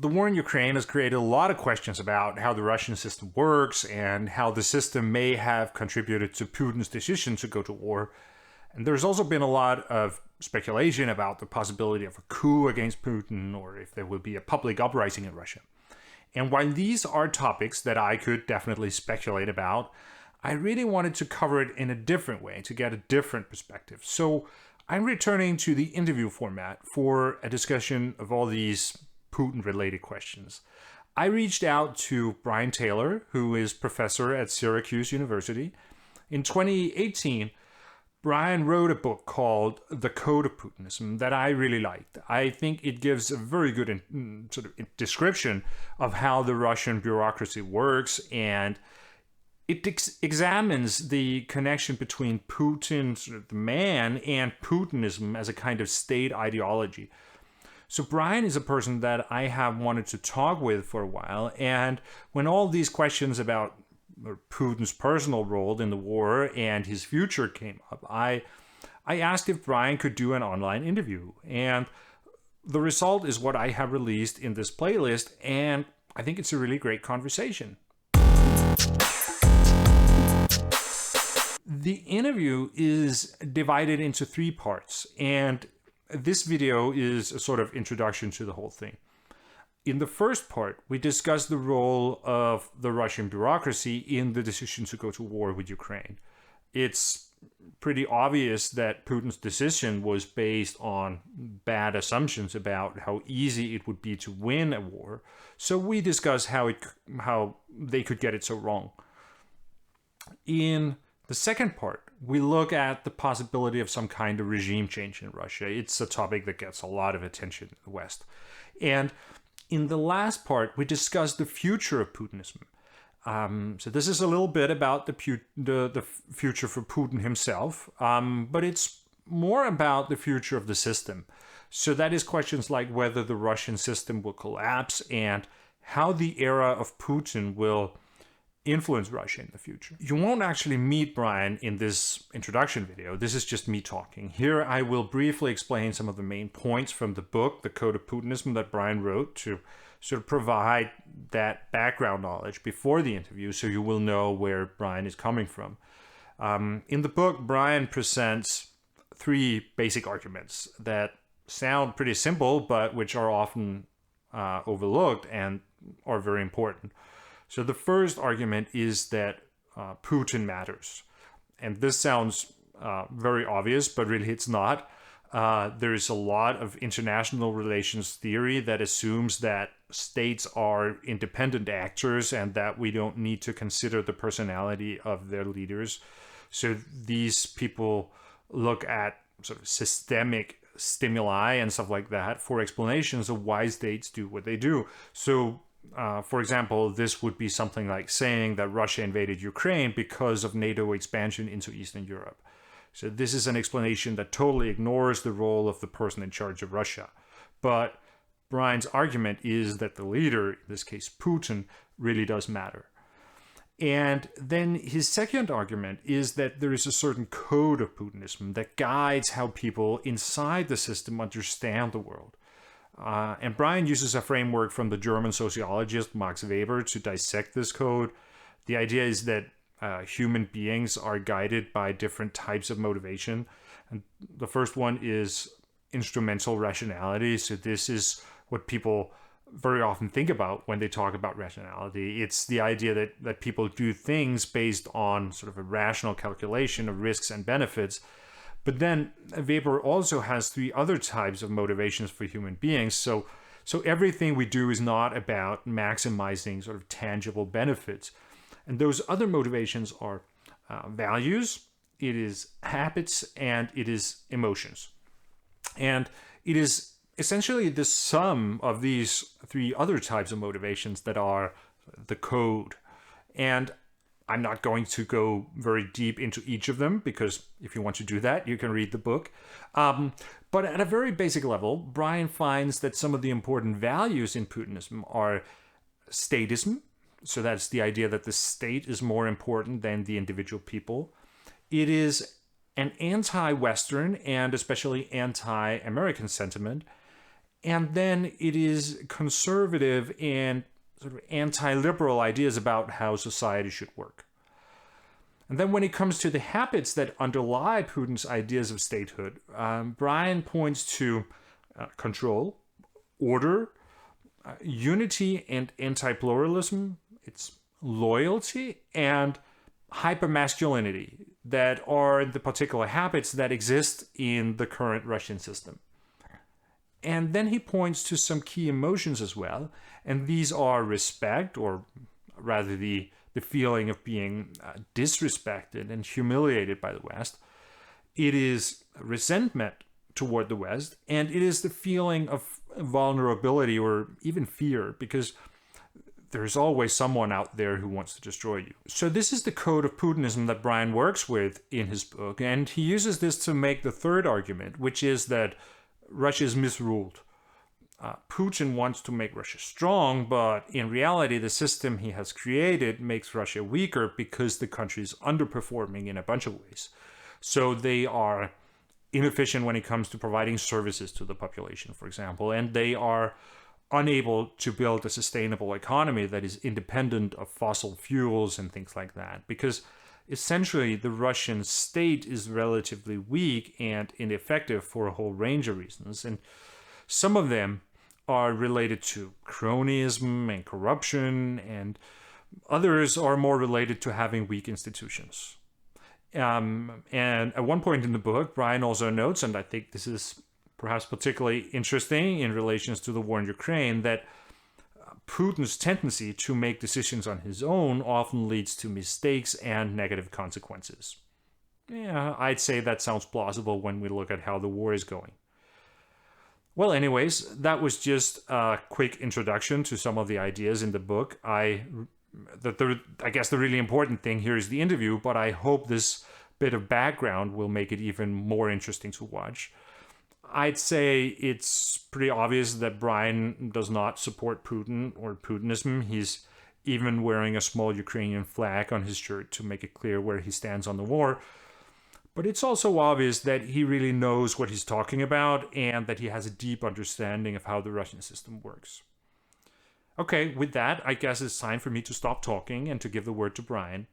The war in Ukraine has created a lot of questions about how the Russian system works and how the system may have contributed to Putin's decision to go to war. And there's also been a lot of speculation about the possibility of a coup against Putin or if there will be a public uprising in Russia. And while these are topics that I could definitely speculate about, I really wanted to cover it in a different way to get a different perspective. So I'm returning to the interview format for a discussion of all these Putin-related questions. I reached out to Brian Taylor, who is professor at Syracuse University. In 2018, Brian wrote a book called The Code of Putinism that I really liked. I think it gives a very good sort of description of how the Russian bureaucracy works, and it examines the connection between Putin, sort of the man, and Putinism as a kind of state ideology. So Brian is a person that I have wanted to talk with for a while, and when all these questions about Putin's personal role in the war and his future came up, I asked if Brian could do an online interview, and the result is what I have released in this playlist, and I think it's a really great conversation. The interview is divided into 3 parts, and this video is a sort of introduction to the whole thing. In the first part, we discuss the role of the Russian bureaucracy in the decision to go to war with Ukraine. It's pretty obvious that Putin's decision was based on bad assumptions about how easy it would be to win a war. So we discuss how they could get it so wrong. In the second part, we look at the possibility of some kind of regime change in Russia. It's a topic that gets a lot of attention in the West. And in the last part, we discuss the future of Putinism. So this is a little bit about the future for Putin himself, but it's more about the future of the system. So that is questions like whether the Russian system will collapse and how the era of Putin will influence Russia in the future. You won't actually meet Brian in this introduction video. This is just me talking. Here I will briefly explain some of the main points from the book, The Code of Putinism, that Brian wrote to sort of provide that background knowledge before the interview so you will know where Brian is coming from. In the book, Brian presents 3 basic arguments that sound pretty simple, but which are often overlooked and are very important. So the first argument is that Putin matters. And this sounds very obvious, but really it's not. There is a lot of international relations theory that assumes that states are independent actors and that we don't need to consider the personality of their leaders. So these people look at sort of systemic stimuli and stuff like that for explanations of why states do what they do. So for example, this would be something like saying that Russia invaded Ukraine because of NATO expansion into Eastern Europe. So this is an explanation that totally ignores the role of the person in charge of Russia. But Brian's argument is that the leader, in this case Putin, really does matter. And then his second argument is that there is a certain code of Putinism that guides how people inside the system understand the world. And Brian uses a framework from the German sociologist Max Weber to dissect this code. The idea is that human beings are guided by different types of motivation. And the first one is instrumental rationality. So this is what people very often think about when they talk about rationality. It's the idea that people do things based on sort of a rational calculation of risks and benefits. But then Weber also has 3 other types of motivations for human beings. So everything we do is not about maximizing sort of tangible benefits. And those other motivations are values, it is habits, and it is emotions. And it is essentially the sum of these 3 other types of motivations that are the code. And I'm not going to go very deep into each of them because if you want to do that, you can read the book. But at a very basic level, Brian finds that some of the important values in Putinism are statism. So that's the idea that the state is more important than the individual people. It is an anti-Western and especially anti-American sentiment. And then it is conservative and sort of anti-liberal ideas about how society should work. And then when it comes to the habits that underlie Putin's ideas of statehood, Brian points to control, order, unity and anti-pluralism, it's loyalty, and hypermasculinity that are the particular habits that exist in the current Russian system. And then he points to some key emotions as well, and these are respect, or rather the feeling of being disrespected and humiliated by the West. It is resentment toward the West, and it is the feeling of vulnerability or even fear, because there's always someone out there who wants to destroy you. So this is the code of Putinism that Brian works with in his book, and he uses this to make the third argument, which is that Russia is misruled. Putin wants to make Russia strong, but in reality, the system he has created makes Russia weaker because the country is underperforming in a bunch of ways. So they are inefficient when it comes to providing services to the population, for example, and they are unable to build a sustainable economy that is independent of fossil fuels and things like that, because essentially the Russian state is relatively weak and ineffective for a whole range of reasons, and some of them are related to cronyism and corruption, and others are more related to having weak institutions. And at one point in the book, Brian also notes, and I think this is perhaps particularly interesting in relations to the war in Ukraine, that Putin's tendency to make decisions on his own often leads to mistakes and negative consequences. Yeah, I'd say that sounds plausible when we look at how the war is going. Well, anyways, that was just a quick introduction to some of the ideas in the book. I guess the really important thing here is the interview, but I hope this bit of background will make it even more interesting to watch. I'd say it's pretty obvious that Brian does not support Putin or Putinism. He's even wearing a small Ukrainian flag on his shirt to make it clear where he stands on the war. But it's also obvious that he really knows what he's talking about and that he has a deep understanding of how the Russian system works. Okay, with that, I guess it's time for me to stop talking and to give the word to Brian.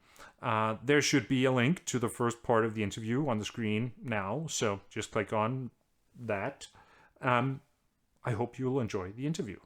There should be a link to the first part of the interview on the screen now, so just click on that. I hope you'll enjoy the interview.